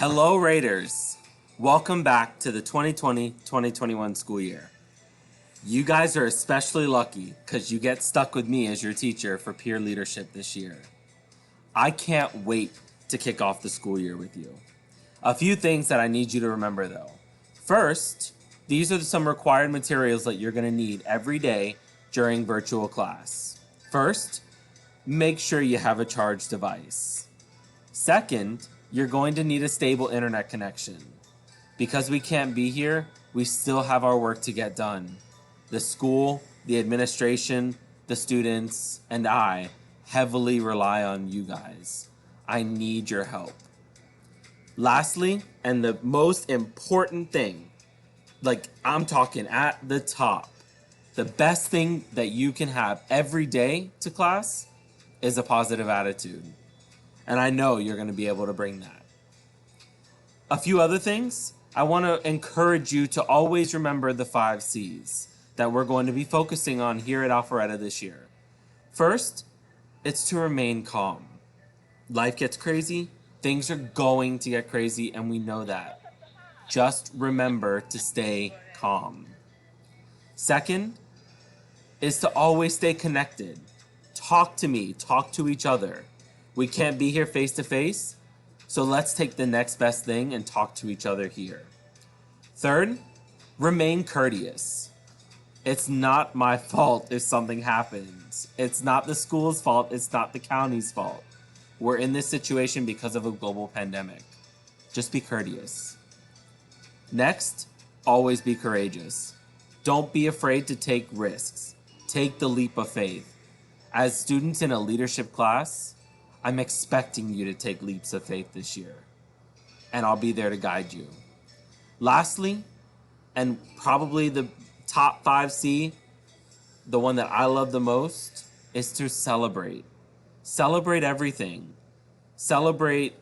Hello Raiders! Welcome back to the 2020-2021 school year. You guys are especially lucky because you get stuck with me as your teacher for peer leadership this year. I can't wait to kick off the school year with you. A few things that I need you to remember though. First, these are some required materials that you're going to need every day during virtual class. First, make sure you have a charged device. Second, you're going to need a stable internet connection. Because we can't be here, we still have our work to get done. The school, the administration, the students, and I heavily rely on you guys. I need your help. Lastly, and the most important thing, like I'm talking at the top, the best thing that you can have every day to class is a positive attitude. And I know you're going to be able to bring that. A few other things, I want to encourage you to always remember the 5 C's that we're going to be focusing on here at Alpharetta this year. First, it's to remain calm. Life gets crazy, things are going to get crazy, and we know that. Just remember to stay calm. Second, is to always stay connected. Talk to me, talk to each other. We can't be here face to face, so let's take the next best thing and talk to each other here. Third, remain courteous. It's not my fault if something happens. It's not the school's fault, it's not the county's fault. We're in this situation because of a global pandemic. Just be courteous. Next, always be courageous. Don't be afraid to take risks. Take the leap of faith. As students in a leadership class, I'm expecting you to take leaps of faith this year, and I'll be there to guide you. Lastly, and probably the top 5C, the one that I love the most, is to celebrate. Celebrate everything. Celebrate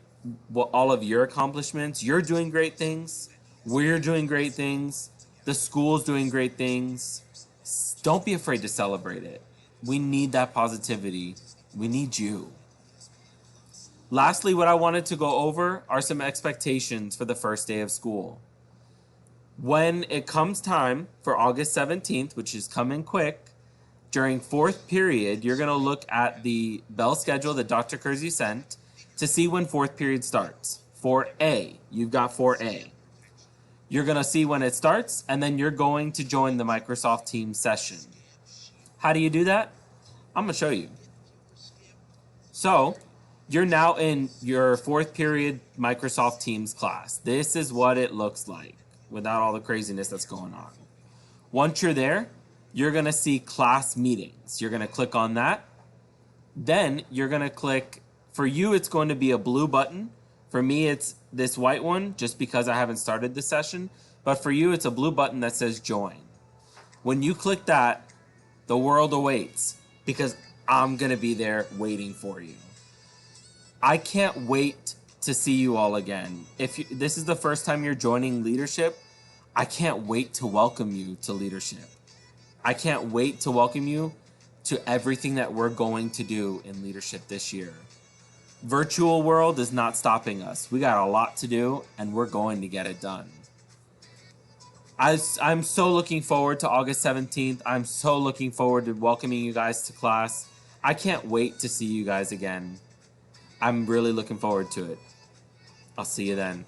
all of your accomplishments. You're doing great things. We're doing great things. The school's doing great things. Don't be afraid to celebrate it. We need that positivity. We need you. Lastly, what I wanted to go over are some expectations for the first day of school. When it comes time for August 17th, which is coming quick, during 4th period, you're going to look at the bell schedule that Dr. Kersey sent to see when 4th period starts. 4A, you've got 4A. You're going to see when it starts, and then you're going to join the Microsoft Teams session. How do you do that? I'm going to show you. So, you're now in your 4th period Microsoft Teams class. This is what it looks like without all the craziness that's going on. Once you're there, you're going to see class meetings. You're going to click on that. Then you're going to click, for you it's going to be a blue button. For me it's this white one just because I haven't started the session. But for you it's a blue button that says join. When you click that, the world awaits because I'm going to be there waiting for you. I can't wait to see you all again. If this is the first time you're joining leadership, I can't wait to welcome you to leadership. I can't wait to welcome you to everything that we're going to do in leadership this year. Virtual world is not stopping us. We got a lot to do and we're going to get it done. I'm so looking forward to August 17th. I'm so looking forward to welcoming you guys to class. I can't wait to see you guys again. I'm really looking forward to it. I'll see you then.